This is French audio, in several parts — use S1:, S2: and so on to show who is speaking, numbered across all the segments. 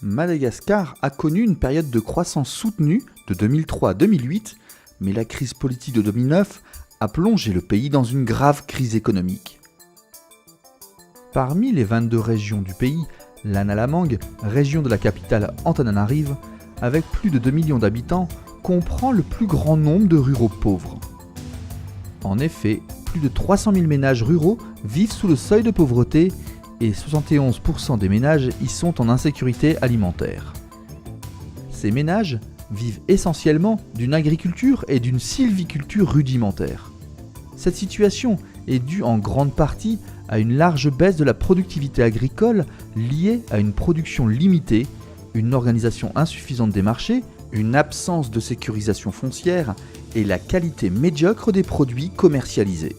S1: Madagascar a connu une période de croissance soutenue de 2003 à 2008, mais la crise politique de 2009 a plongé le pays dans une grave crise économique. Parmi les 22 régions du pays, l'Analamang, région de la capitale Antananarive, avec plus de 2 millions d'habitants, comprend le plus grand nombre de ruraux pauvres. En effet, plus de 300 000 ménages ruraux vivent sous le seuil de pauvreté et 71% des ménages y sont en insécurité alimentaire. Ces ménages vivent essentiellement d'une agriculture et d'une sylviculture rudimentaire. Cette situation est due en grande partie à une large baisse de la productivité agricole liée à une production limitée, une organisation insuffisante des marchés, une absence de sécurisation foncière et la qualité médiocre des produits commercialisés.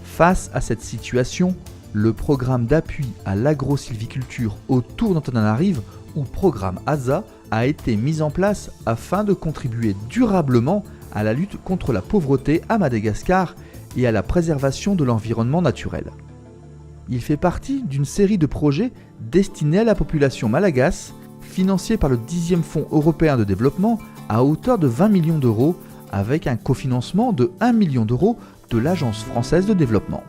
S1: Face à cette situation, le programme d'appui à l'agro-sylviculture autour d'Antananarive, ou programme ASA, a été mis en place afin de contribuer durablement à la lutte contre la pauvreté à Madagascar et à la préservation de l'environnement naturel. Il fait partie d'une série de projets destinés à la population malgache, financés par le 10e Fonds européen de développement à hauteur de 20 millions d'euros, avec un cofinancement de 1 million d'euros de l'Agence française de développement.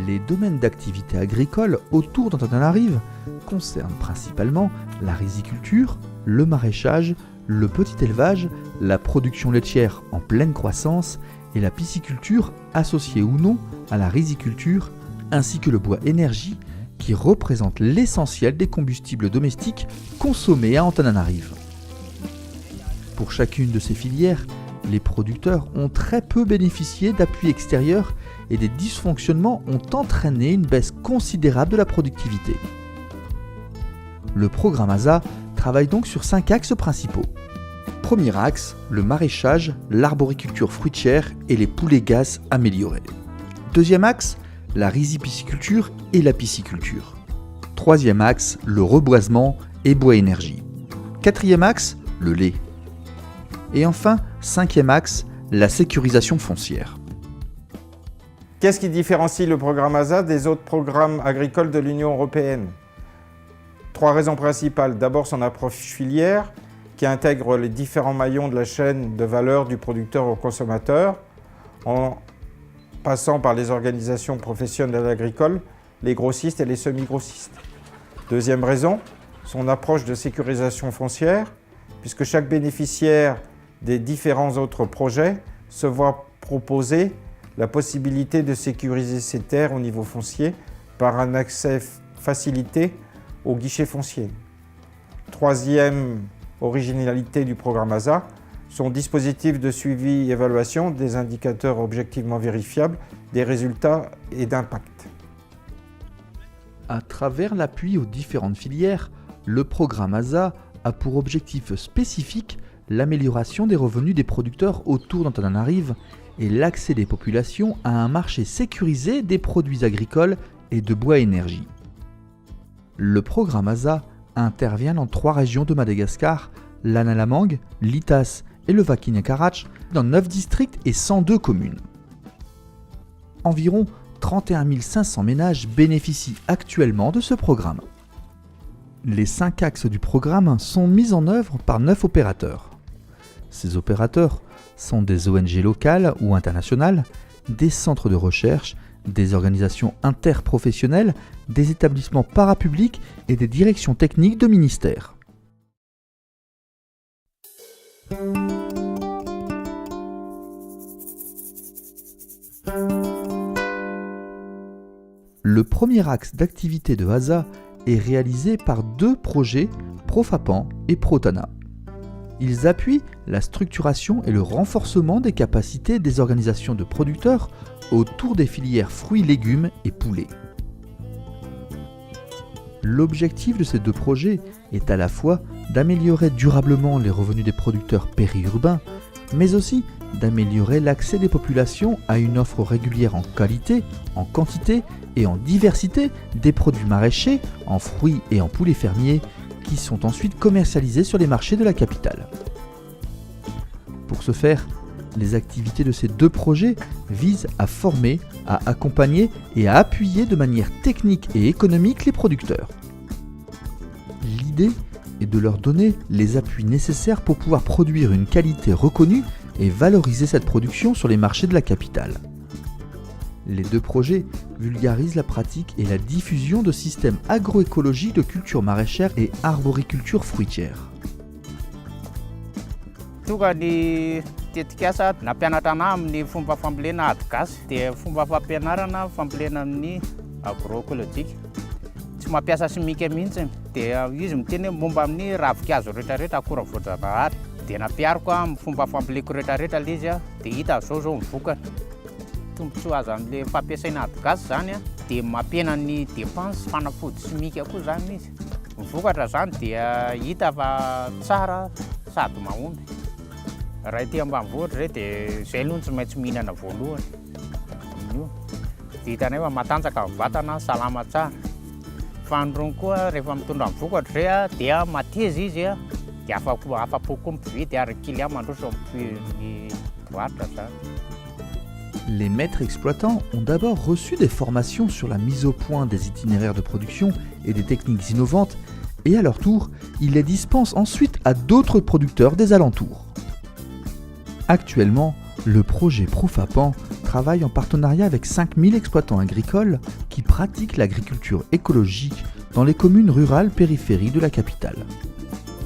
S1: Les domaines d'activité agricole autour d'Antananarive concernent principalement la riziculture, le maraîchage, le petit élevage, la production laitière en pleine croissance et la pisciculture associée ou non à la riziculture, ainsi que le bois énergie qui représente l'essentiel des combustibles domestiques consommés à Antananarive. Pour chacune de ces filières, les producteurs ont très peu bénéficié d'appuis extérieurs et des dysfonctionnements ont entraîné une baisse considérable de la productivité. Le programme ASA travaille donc sur 5 axes principaux. Premier axe, le maraîchage, l'arboriculture fruitière et les poulets gaz améliorés. Deuxième axe, la riziculture et la pisciculture. Troisième axe, le reboisement et bois énergie. Quatrième axe, le lait. Et enfin, cinquième axe, la sécurisation foncière.
S2: Qu'est-ce qui différencie le programme ASA des autres programmes agricoles de l'Union européenne? 3 raisons principales. D'abord, son approche filière, qui intègre les différents maillons de la chaîne de valeur du producteur au consommateur, en passant par les organisations professionnelles agricoles, les grossistes et les semi-grossistes. Deuxième raison, son approche de sécurisation foncière, puisque chaque bénéficiaire des différents autres projets se voit proposer la possibilité de sécuriser ses terres au niveau foncier par un accès facilité au guichet foncier. Troisième originalité du programme ASA, son dispositif de suivi et évaluation des indicateurs objectivement vérifiables, des résultats et d'impact.
S1: À travers l'appui aux différentes filières, le programme ASA a pour objectif spécifique l'amélioration des revenus des producteurs autour d'Antananarive et l'accès des populations à un marché sécurisé des produits agricoles et de bois énergie. Le programme ASA intervient dans 3 régions de Madagascar, l'Analamang, l'Itas et le Vakinakaratch, dans 9 districts et 102 communes. Environ 31 500 ménages bénéficient actuellement de ce programme. Les 5 axes du programme sont mis en œuvre par 9 opérateurs. Ces opérateurs sont des ONG locales ou internationales, des centres de recherche, des organisations interprofessionnelles, des établissements parapublics et des directions techniques de ministères. Le premier axe d'activité de ASA est réalisé par 2 projets, Profapan et Protana. Ils appuient la structuration et le renforcement des capacités des organisations de producteurs autour des filières fruits, légumes et poulets. L'objectif de ces 2 projets est à la fois d'améliorer durablement les revenus des producteurs périurbains, mais aussi d'améliorer l'accès des populations à une offre régulière en qualité, en quantité et en diversité des produits maraîchers, en fruits et en poulets fermiers, qui sont ensuite commercialisés sur les marchés de la capitale. Pour ce faire, les activités de ces 2 projets visent à former, à accompagner et à appuyer de manière technique et économique les producteurs. guider et de leur donner les appuis nécessaires pour pouvoir produire une qualité reconnue et valoriser cette production sur les marchés de la capitale. Les deux projets vulgarisent la pratique et la diffusion de systèmes agroécologiques de culture maraîchère et arboriculture fruitière.
S3: Tonga ny tetikasa nampianatra anahy amin'ny fomba fambolena ady gasy dia fomba fampianarana fambolena amin'ny agroécologique. Tsy mampiasa simika mihitsy dia izy miteny momba amin'ny ravikazo rehetrarehetra akora voajanahary. Dia nampiariko amin'ny fomba famboleko rehetrarehetra ilay izy dia hita zao ny vokany. Tombontsoa azo amin'ilay fampiasaina ady gasy zany dia mampiena ny dépense fanafody simika koa zany izy. Ny vokatra zany dia hita fa tsara sady mahomby. Raha ety ambanivohitra izay dia izay aloha tsy maintsy mihinana voalohany. Dia hitanay fa matanjaka ny vatana, salama tsara. Fa androny koa rehefa mitondra ny vokatra izay dia mateza izy dia afa-po koa mividy ary client mandroso amin'ny boîte zany.
S1: Les maîtres exploitants ont d'abord reçu des formations sur la mise au point des itinéraires de production et des techniques innovantes, et à leur tour, ils les dispensent ensuite à d'autres producteurs des alentours. Actuellement, le projet Profapan travaille en partenariat avec 5000 exploitants agricoles qui pratiquent l'agriculture écologique dans les communes rurales périphériques de la capitale.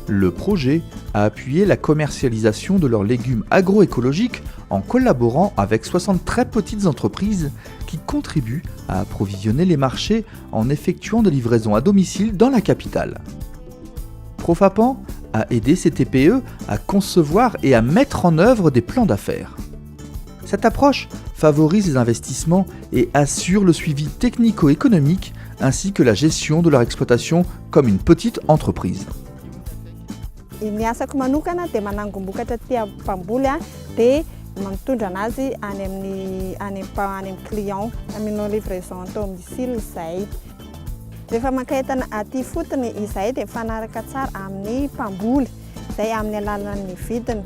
S1: Le projet a appuyé la commercialisation de leurs légumes agroécologiques en collaborant avec 60 très petites entreprises qui contribuent à approvisionner les marchés en effectuant des livraisons à domicile dans la capitale. Profapan a aidé ces TPE à concevoir et à mettre en œuvre des plans d'affaires. Cette approche favorise les investissements et assure le suivi technico-économique ainsi que la gestion de leur exploitation comme une petite entreprise.
S4: Ny asako manokana dia manangom-bokatra aty mpamboly dia mitondra anazy any amin'ny client amin'ny livraison atao domicile izay. Rehefa maka entana aty fotony izay dia mifanaraka tsara amin'ny mpamboly izay amin'ny alalan'ny vidiny.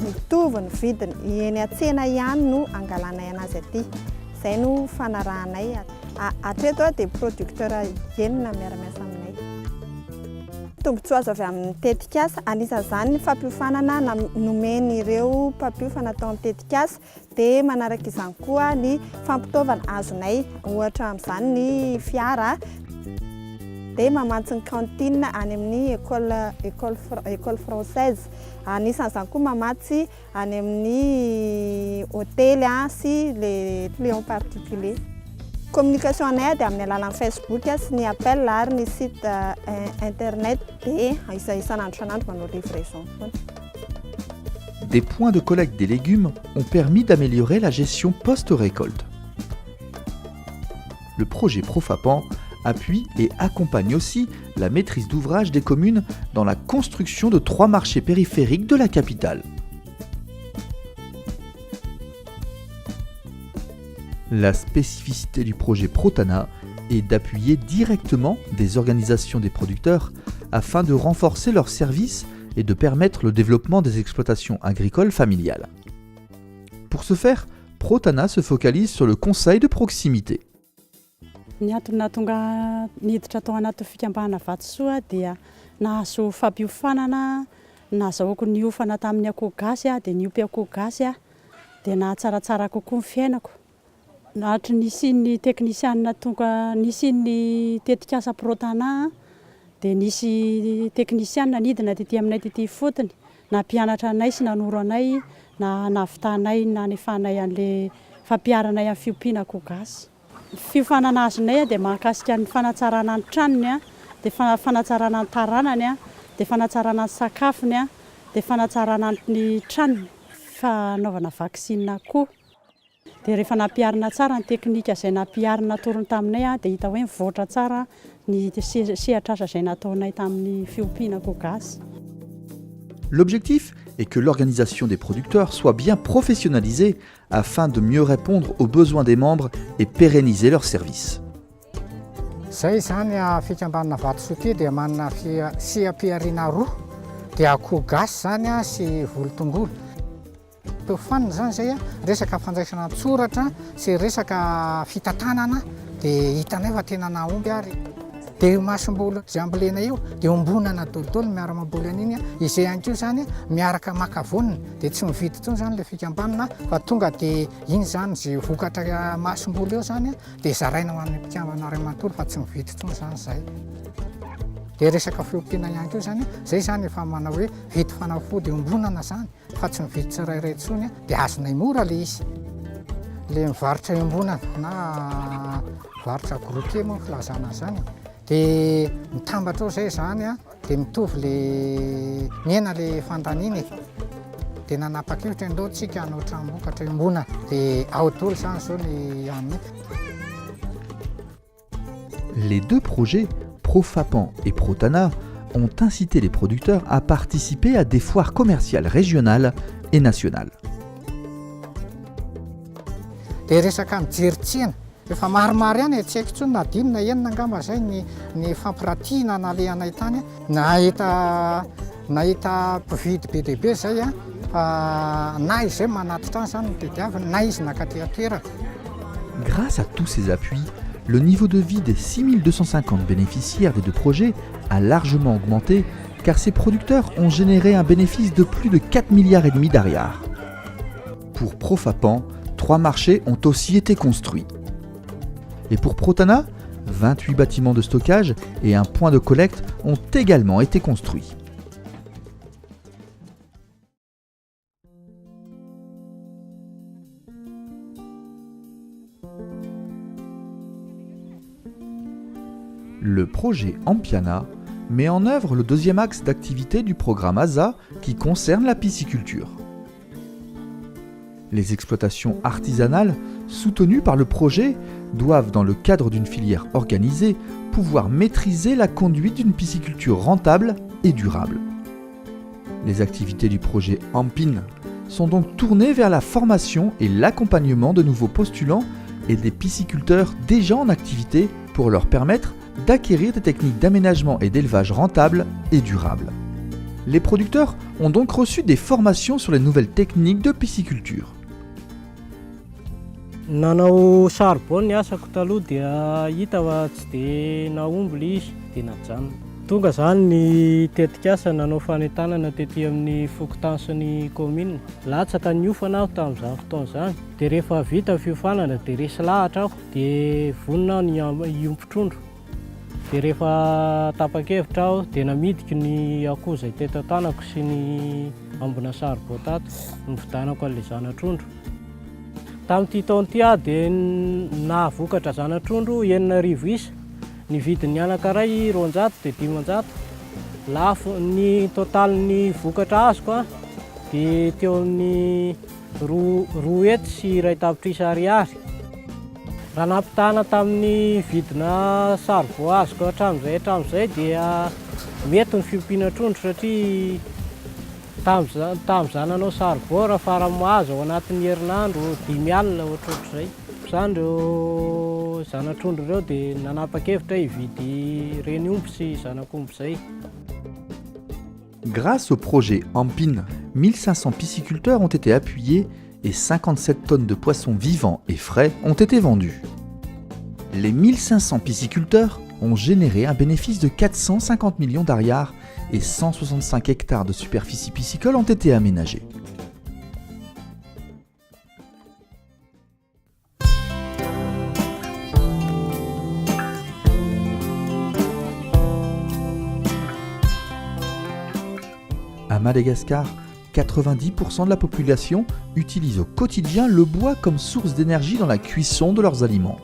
S4: Mitovy ny vidiny eny an-tsena ihany no angalanay anazy aty. Izay no fanarahanay. Hatreto dia producteur enina miara-miasa aminay. Tombontsoa azo avy amin'ny tetikasa anisan'izany ny fampiofanana nomen'ireo mpampiofana tao amin'ny tetikasa dia manaraka izany koa ny fampitaovana azonay ohatra amin'izany ny fiara dia mamatsy ny cantine any amin'ny école française. Anisan'izany koa mamatsy any amin'ny hôtely sy les clients particuliers. Communication anay dia amin'ny alalan'ny Facebook sy ny appel ary ny site internet dia isan'andro isan'andro manao livraison.
S1: Des points de collecte des légumes ont permis d'améliorer la gestion post-récolte. Le projet Profapan appuie et accompagne aussi la maîtrise d'ouvrage des communes dans la construction de 3 marchés périphériques de la capitale. La spécificité du projet Protana est d'appuyer directement des organisations des producteurs afin de renforcer leurs services et de permettre le développement des exploitations agricoles familiales. Pour ce faire, Protana se focalise sur le conseil de proximité.
S5: Ny antony nahatonga niditra tao anaty fikambana vatosoa dia nahazo fampiofanana, nahazoako niofana tamin'ny akoho gasy dia niompy akoho gasy dia nahatsaratsara kokoa ny fiainako. Nahatra nisy ny teknisianina tonga nisy ny tetikasa Protana dia nisy teknisianina nidina tetỳ aminay tetỳ fotony nampianatra anay sy nanoro anay na navitanay na nefanay an'ilay fampiaranay amin'ny fiompiana akoho gasy. Fiofanana azonay dia mahakasika ny fanatsarana ny tranony dia fanatsarana ny taranany dia fanatsarana ny sakafony dia fanatsarana ny tranony fanaovana vaksine akoho. Dia rehefa nampiarina tsara ny teknika izay nampiarina torony taminay dia hita hoe mivoatra tsara ny sehatr'asa izay nataonay tamin'ny fiompiana akoho gasy.
S1: L'objectif est que l'organisation des producteurs soit bien professionnalisée afin de mieux répondre aux besoins des membres et pérenniser leurs services.
S6: Zay zany fikambanana vatosoa ity dia manana seha-piariana roa dia akoho gasy zany sy volotongolo. Mpihofanina zany zay resaka fandraisana an-tsoratra sy resaka fitantanana dia hitanay fa tena nahomby ary. dia masom-bola izay ambolena io dia ombonana tolotolo miara-mamboly an'iny izay ihany koa zany miaraka maka vonina dia tsy mividy tsony zany ilay fikambanana fa tonga dia iny zany zay vokatra masom-boly eo zany dia zaraina ho an'ny mpikambana ray manontolo fa tsy mividy tsony zany izay. Dia resaka fiompiana ihany koa zany zay zany efa manao hoe vidy fanafody ombonana zany fa tsy mividy tsirairay tsony dia azonay mora ilay izy. Ilay mivarotra iombonana na mivarotra groke moa filazana zany dia mitambatra ao izay zany dia mitovy le miena le fandaniana dia nanapa-kevitra ndao tsika hanao tranom-bokatra iombonana dia ao daholo zany zao ny aminy.
S1: Les deux projets, Profapan et Protana, ont incité les producteurs à participer à des foires commerciales régionales et nationales.
S6: Dia resaka mijeritsihana efa maromaro ihany tsy haiko intsony na dimy na enina angamba zay ny fampiratiana nalehanay tany nahita mpividy be lehibe zay fa na izay manatitra any zany tediavina na izy nakaty atoerana.
S1: Grâce à tous ces appuis, le niveau de vie des 6250 bénéficiaires des deux projets a largement augmenté car ces producteurs ont généré un bénéfice de plus de 4,5 milliards d'ariars. Pour Profapan, 3 marchés ont aussi été construits. Et pour Protana, 28 bâtiments de stockage et un point de collecte ont également été construits. Le projet Ampiana met en œuvre le deuxième axe d'activité du programme ASA qui concerne la pisciculture. Les exploitations artisanales soutenues par le projet doivent, dans le cadre d'une filière organisée, pouvoir maîtriser la conduite d'une pisciculture rentable et durable. Les activités du projet Ampin sont donc tournées vers la formation et l'accompagnement de nouveaux postulants et des pisciculteurs déjà en activité pour leur permettre d'acquérir des techniques d'aménagement et d'élevage rentables et durables. Les producteurs ont donc reçu des formations sur les nouvelles techniques de pisciculture.
S7: Nanao charbon asako taloha dia hita fa tsy dia nahomby le izy dia najanona. Tonga zany ny tetikasa nanao fanentanana tety amin'ny fokotansiny commune. Latsaka niofana aho tamin'izany fotoana izany dia rehefa vita fiofanana dia resy lahatra aho dia vonona aho ny iompitrondro. Dia rehefa tapa-kevitra aho dia namidiky ny akoho izay teto tanako sy ny ambona charbon tato nividanako an'ilay zanatrondro. Tamin'ity taon'ity dia nahavokatra zanatrondro 9,000 isa. Ny vidin'ny anankiray 200 dia 500. Lafo ny totalin'ny vokatra azoko dia teo amin'ny 2 hety sy 2 tapitrisa ariary. Raha nampitana tamin'ny vidina charbon azoko hatramin'izay dia mety ny fiompiana trondro satria tamin'izany nanao charbon raha fara-mahazo ao anatin'ny herinandro 5 alina ohatrohatr'izay. Izany ireo zanatrondro ireo dia nanapa-kevitra hividy reny omby sy zanak'omby izay.
S1: Grâce au projet Ampin, 1500 pisciculteurs ont été appuyés et 57 tonnes de poissons vivants et frais ont été vendus. Les 1500 pisciculteurs ont généré un bénéfice de 450 millions d'ariars et 165 hectares de superficie piscicole ont été aménagés. À Madagascar, 90% de la population utilise au quotidien le bois comme source d'énergie dans la cuisson de leurs aliments.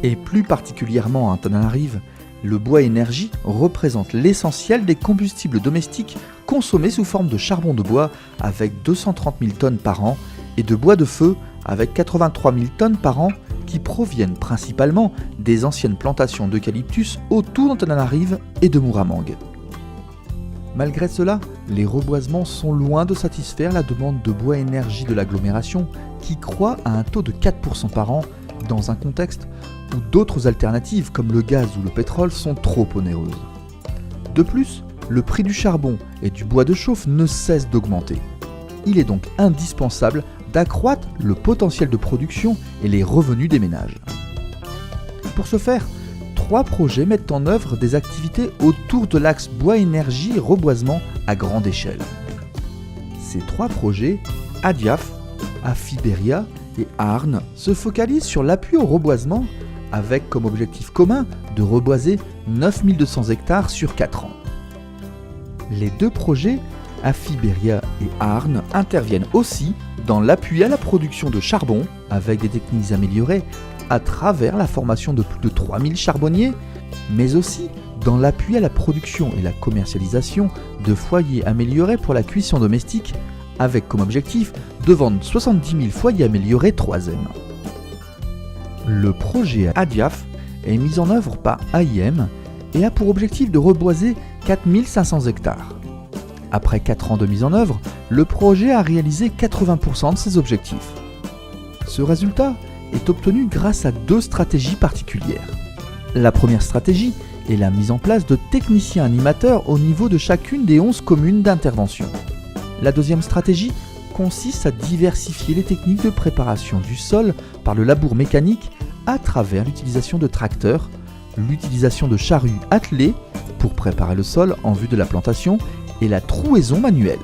S1: Et plus particulièrement à Antananarive, le bois énergie représente l'essentiel des combustibles domestiques consommés sous forme de charbon de bois avec 230 000 tonnes par an et de bois de feu avec 83 000 tonnes par an qui proviennent principalement des anciennes plantations d'eucalyptus autour d'Antananarive et de Muramang. Malgré cela, les reboisements sont loin de satisfaire la demande de bois énergie de l'agglomération qui croît à un taux de 4% par an dans un contexte où d'autres alternatives comme le gaz ou le pétrole sont trop onéreuses. De plus, le prix du charbon et du bois de chauffe ne cesse d'augmenter. Il est donc indispensable d'accroître le potentiel de production et les revenus des ménages. Pour ce faire, 3 projets mettent en œuvre des activités autour de l'axe bois-énergie-reboisement à grande échelle. Ces 3 projets, ADIAF, Afiberia et Arne, se focalisent sur l'appui au reboisement avec comme objectif commun de reboiser 9200 hectares sur 4 ans. Les 2 projets, Afiberia et Arne, interviennent aussi dans l'appui à la production de charbon avec des techniques améliorées à travers la formation de plus de 3000 charbonniers, mais aussi dans l'appui à la production et la commercialisation de foyers améliorés pour la cuisson domestique avec comme objectif de vendre 70 000 foyers améliorés 3M. Le projet ADIAF est mis en œuvre par AIM et a pour objectif de reboiser 4500 hectares. Après 4 ans de mise en œuvre, le projet a réalisé 80% de ses objectifs. Ce résultat est obtenu grâce à 2 stratégies particulières. La première stratégie est la mise en place de techniciens animateurs au niveau de chacune des 11 communes d'intervention. La deuxième stratégie consiste à diversifier les techniques de préparation du sol par le labour mécanique à travers l'utilisation de tracteurs, l'utilisation de charrues attelées pour préparer le sol en vue de la plantation et la trouaison manuelle.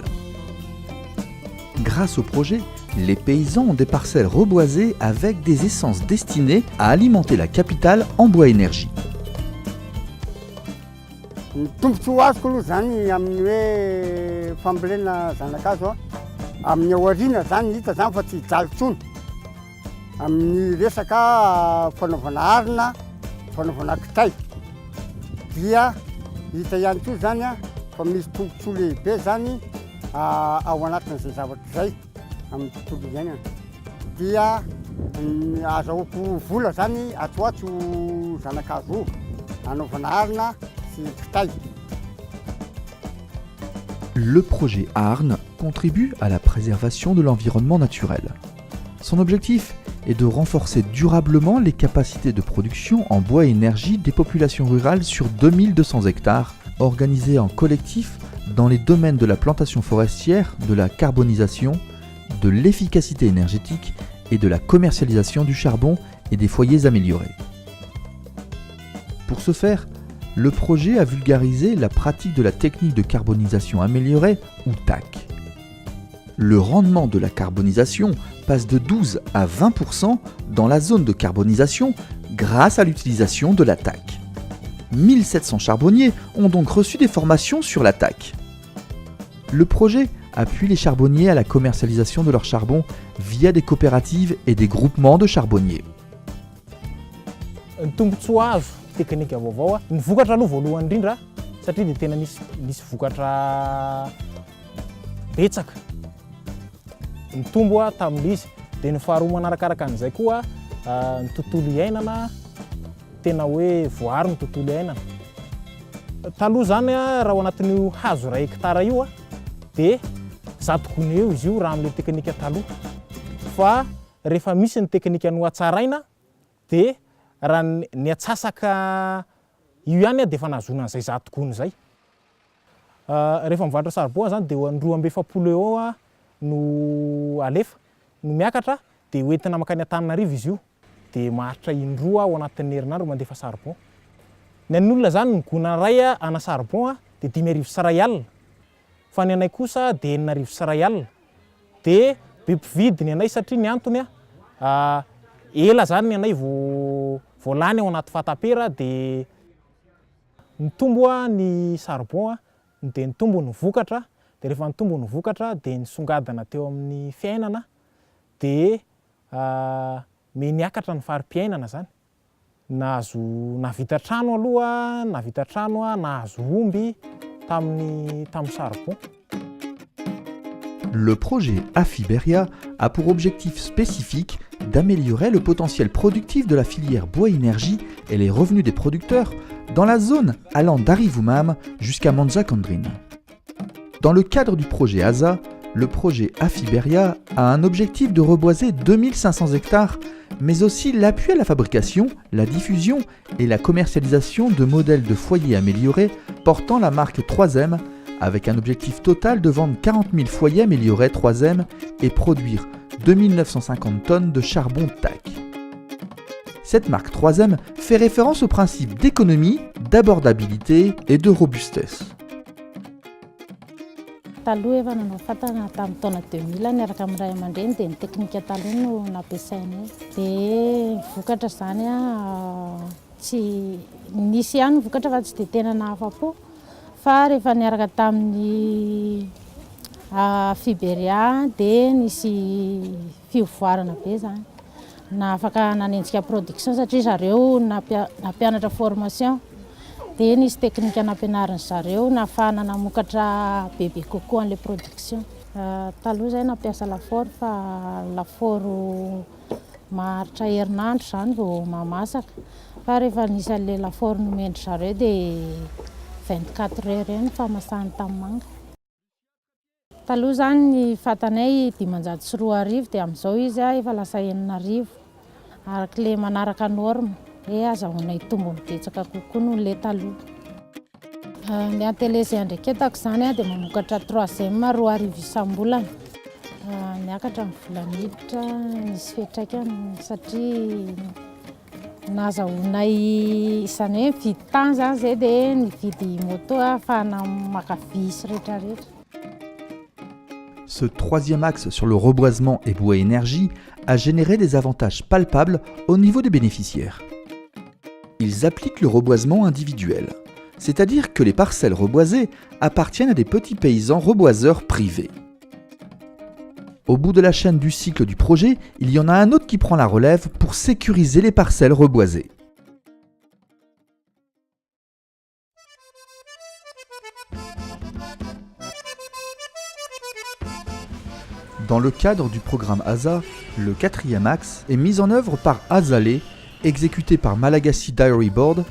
S1: Grâce au projet, les paysans ont des parcelles reboisées avec des essences destinées à alimenter la capitale en bois-énergie.
S8: Ny tombontsoa azoko aloha zany amin'ny hoe fambolena zanakazo amin'ny aoriana zany hita zany fa tsy hijaly tsony amin'ny resaka fanaovana arina, fanaovana kitay dia hita ihany koa zany fa misy tombontsoa lehibe zany ao anatin'izay zavatra izay amin'ny tontolo iainana dia azahoako vola zany atsoatso zanakazo anaovana arina sy kitay.
S1: Le projet Arne contribue à la préservation de l'environnement naturel. Son objectif est de renforcer durablement les capacités de production en bois-énergie des populations rurales sur 2200 hectares, organisées en collectif dans les domaines de la plantation forestière, de la carbonisation, de l'efficacité énergétique et de la commercialisation du charbon et des foyers améliorés. Pour ce faire, le projet a vulgarisé la pratique de la technique de carbonisation améliorée ou TAC. Le rendement de la carbonisation passe de 12 à 20% dans la zone de carbonisation grâce à l'utilisation de la TAC. 1700 charbonniers ont donc reçu des formations sur la TAC. Le projet appuie les charbonniers à la commercialisation de leur charbon via des coopératives et des groupements de charbonniers.
S9: Teknika vaovao ny vokatra aloha voalohany indrindra satria dia tena misy vokatra betsaka mitombo tamin'izy dia ny faharoa manarakaraka an'izay koa ny tontolo iainana tena hoe voary ny tontolo iainana. Taloha zany raha ao anatin'io hazo ray hektara io dia 100 gony eo izy io raha amin'ilay teknika taloha fa rehefa misy ny teknika no hatsaraina dia raha ny atsasaka io ihany dia efa nahazona an'izay 100 gony izay. Rehefa mivarotra saribao zany dia ny 270 eo no alefa no miakatra dia hoentina makany Antananarivo izy io dia maharitra indroa ao anatin'ny herinandro mandefa saribao. Ny an'olona zany ny gona ray ana saribao dia 5,000 sy 1 alina fa ny anay kosa dia 4,000 sy 1 alina dia be mpividy ny anay satria ny antony ela zany ny anay voalany ao anaty fatapera dia nitombo ny saribao dia nitombo ny vokatra dia rehefa nitombo ny vokatra dia nisongadina teo amin'ny fiainana dia niakatra ny farim-piainana zany. Navita trano aloha, navita trano, nahazo omby tamin'ny saribao.
S1: Le projet Afiberia a pour objectif spécifique d'améliorer le potentiel productif de la filière bois-énergie et les revenus des producteurs dans la zone allant d'Arivoumam jusqu'à Manzakandrin. Dans le cadre du projet ASA, le projet Afiberia a un objectif de reboiser 2500 hectares, mais aussi l'appui à la fabrication, la diffusion et la commercialisation de modèles de foyers améliorés portant la marque 3M, avec un objectif total de vendre 40 000 foyers améliorés 3M et produire 2950 tonnes de charbon TAC. Cette marque 3M fait référence aux principes d'économie, d'abordabilité et de robustesse.
S10: Taloha efa nanao fatana tamin'ny taona 2000 niaraka amin'ny ray aman-dreny dia ny teknika taloha no nampiasainay. Dia vokatra zany tsy nisy ihany vokatra fa tsy dia tena nahafa-po. Fa rehefa niaraka tamin'ny Fiberia dia nisy fivoarana be zany. Na afaka nanenjika production satria zareo nampianatra formation. Dia nisy teknika nampianarin zareo nahafahana namokatra bebe kokoa an'ilay production. Taloha izay nampiasa lafaoro fa lafaoro maharitra herinandro zany vao mahamasaka. Fa rehefa nisy an'ilay lafaoro nomendry zareo dia 24 heures eo ny fahamasahany tamin'ny manga. Taloha zany ny fatanay 510 dia amin'izao izy efa lasa 900 arak'ilay manaraka norme. Azahoanay tombo mibetsaka kokoa noho ilay taloha. Ny atelier izay andreketako zany dia mamokatra 3e 2 isam-bolana. Niakatra amin'ny volamiditra nisy fiantraikany satria nahazahoanay izany hoe mividy tany zany zay dia nividy moto ahafahana maka visy rehetrarehetra.
S1: Ce troisième axe sur le reboisement et bois énergie a généré des avantages palpables au niveau des bénéficiaires. Ils appliquent le reboisement individuel, c'est-à-dire que les parcelles reboisées appartiennent à des petits paysans reboiseurs privés. Au bout de la chaîne du cycle du projet, il y en a un autre qui prend la relève pour sécuriser les parcelles reboisées. Dans le cadre du programme ASA, le 4e axe est mis en œuvre par Azalea, exécuté par Malagasy Dairy Board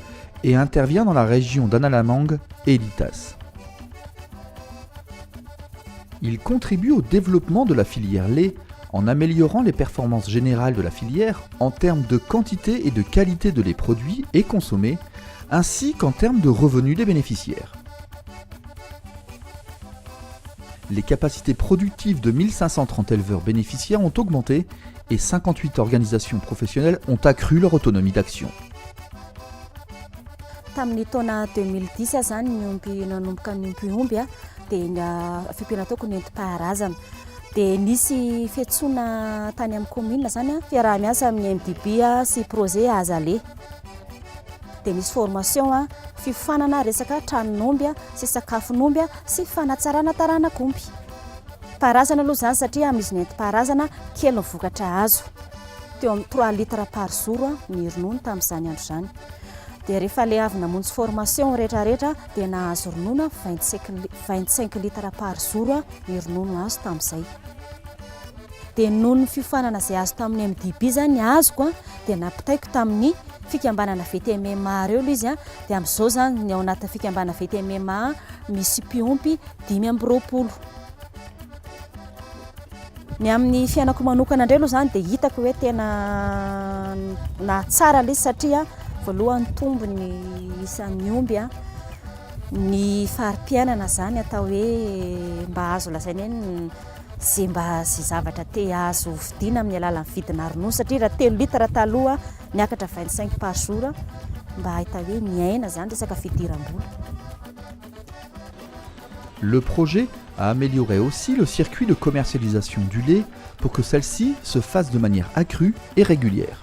S1: et intervient dans la région d'Analamang et Litas. Il contribue au développement de la filière lait en améliorant les performances générales de la filière en termes de quantité et de qualité de lait produit et consommé, ainsi qu'en termes de revenus des bénéficiaires. Les capacités productives de 1530 éleveurs bénéficiaires ont augmenté et 58 organisations professionnelles ont accru leur autonomie d'action.
S11: Tamin'ny taona 2010 zany niompy nanomboka niompy dia fiompiana ataoko nentim-paharazana. Dia nisy fiantsoana tany amin'ny commune zany fiaraha-miasa amin'ny MDB sy projet Azalea. Dia nisy formation fifanana resaka tranon'omby sy sakafon'omby sy fanatsarana taranak'omby. Paharazana aloha zany satria misy nentim-paharazana kely ny vokatra azo. Teo amin'ny 3 litres par jour ny ronono tamin'izany andro zany. Dia rehefa ilay avy namonjy formation rehetrarehetra dia nahazo ronono 25 litres par jour ny ronono azo tamin'izay. Dia noho ny fifanana izay azo tamin'ny MDB zany azoko dia napitaiko tamin'ny fikambanana VTMMA reo izy dia amin'izao zany ny ao anaty fikambanana VTMMA misy mpiompy 520. Ny amin'ny fiainako manokana indray aloha zany dia hitako hoe tena na tsara ilay satria voalohany tombony isan'ny omby ny fari-piainana zany atao hoe mba azo lazaina hoe zay zavatra te azo vidiana amin'ny alalan'ny vidina ronono satria raha 3 litres taloha niakatra 25 par jour mba ahita hoe miaina zany resaka fidiram-bola.
S1: Le projet a amélioré aussi le circuit de commercialisation du lait pour que celle-ci se fasse de manière accrue et régulière.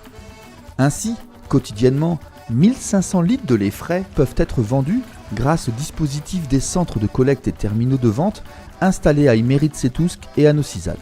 S1: Ainsi, quotidiennement, 1500 litres de lait frais peuvent être vendus grâce au dispositif des centres de collecte et terminaux de vente installés à Imerit-Setousk et à Nosizal.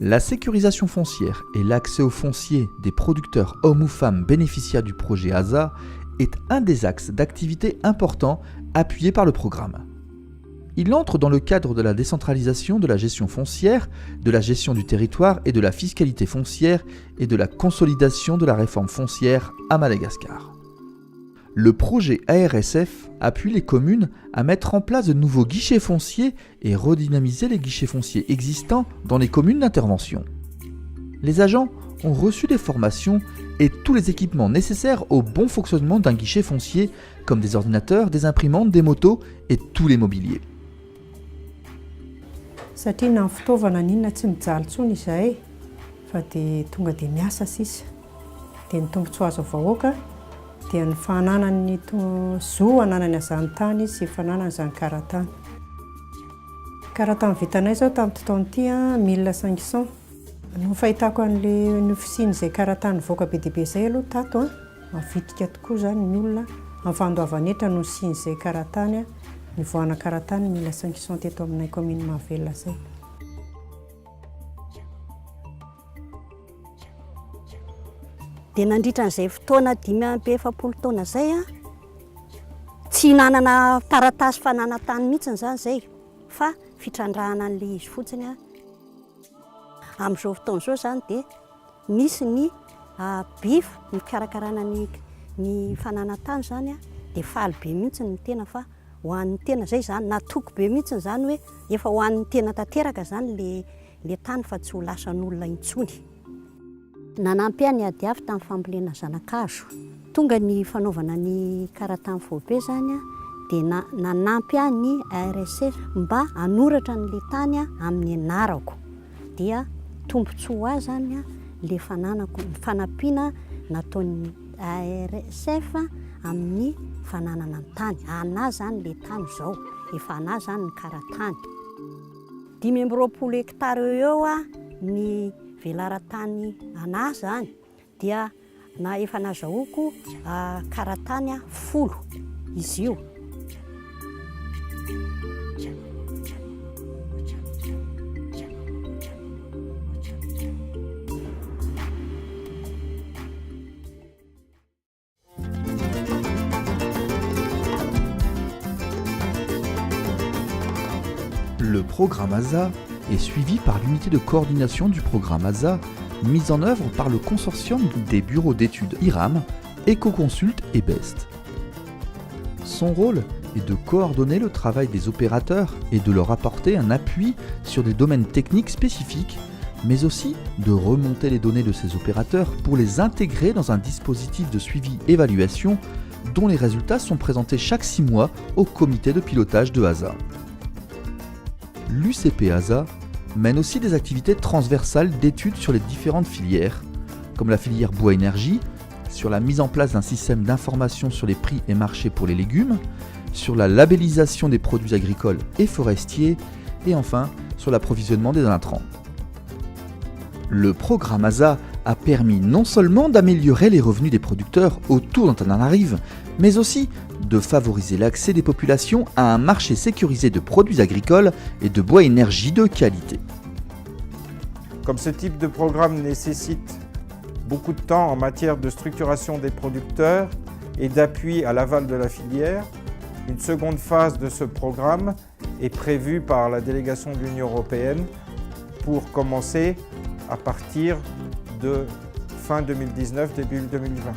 S1: La sécurisation foncière et l'accès au foncier des producteurs hommes ou femmes bénéficiaires du projet ASA est un des axes d'activité importants appuyés par le programme. Il entre dans le cadre de la décentralisation de la gestion foncière, de la gestion du territoire et de la fiscalité foncière et de la consolidation de la réforme foncière à Madagascar. Le projet ARSF appuie les communes à mettre en place de nouveaux guichets fonciers et redynamiser les guichets fonciers existants dans les communes d'intervention. Les agents ont reçu des formations et tous les équipements nécessaires au bon fonctionnement d'un guichet foncier, comme des ordinateurs, des imprimantes, des motos et tous les mobiliers.
S12: Satria na fitaovana n'inona tsy mijaly intsony izahay fa dia tonga dia miasa sisa. Dia ny tombotsoa azo vahoaka dia ny fananany zo ananany azan-tany sy fananany izany karatany. Karatany vitanay zao tamin'ny taon'ity 1500. No fahitako an'ilay ny ofisiny izay karatany voaka be dia be izay aloha tato mavitrika tokoa izany ny olona amin'ny fandoavana etra no siny izay karatany ny voana karatany 1500 teto aminay commune Mahavelona izay.
S13: Dia nandritra an'izay fotoana 570 taona izay tsy nanana taratasy fananantany mihitsy izany izay fa fitrandrahana an'ilay izy fotsiny amin'izao fotoana izao izany dia misy ny BIF ny fikarakarana ny fananantany izany dia faly be mihitsy ny tena fa ho an'ny tena izay izany natoko be mihitsy izany hoe efa ho an'ny tena tanteraka izany le tany fa tsy ho lasan'olona intsony. Nanampy ny adiavy tamin'ny fambolena zanakazo. Tonga ny fanaovana ny karatany foibe izany dia nanampy ny ARSF mba hanoratra n'ilay tany amin'ny anarako. Dia tombontsoa azy zany le fananako ny fanampiana nataon'ny ARSF amin'ny fananana ny tany. Ana zany le tany zao, efa ana zany ny karatany. 520 hektara eo ny velaran-tany ana zany dia na efa nazahoako karatany 10 izy io.
S1: Le programme ASA est suivi par l'unité de coordination du programme ASA, mise en œuvre par le consortium des bureaux d'études IRAM, Ecoconsult et BEST. Son rôle est de coordonner le travail des opérateurs et de leur apporter un appui sur des domaines techniques spécifiques, mais aussi de remonter les données de ces opérateurs pour les intégrer dans un dispositif de suivi-évaluation dont les résultats sont présentés chaque 6 mois au comité de pilotage de ASA. L'UCP ASA mène aussi des activités transversales d'études sur les différentes filières, comme la filière bois-énergie, sur la mise en place d'un système d'information sur les prix et marchés pour les légumes, sur la labellisation des produits agricoles et forestiers, et enfin sur l'approvisionnement des intrants. Le programme ASA a permis non seulement d'améliorer les revenus des producteurs autour d'Antananarive, mais aussi de favoriser l'accès des populations à un marché sécurisé de produits agricoles et de bois-énergie de qualité.
S2: Comme ce type de programme nécessite beaucoup de temps en matière de structuration des producteurs et d'appui à l'aval de la filière, une seconde phase de ce programme est prévue par la délégation de l'Union européenne pour commencer à partir de fin 2019, début 2020.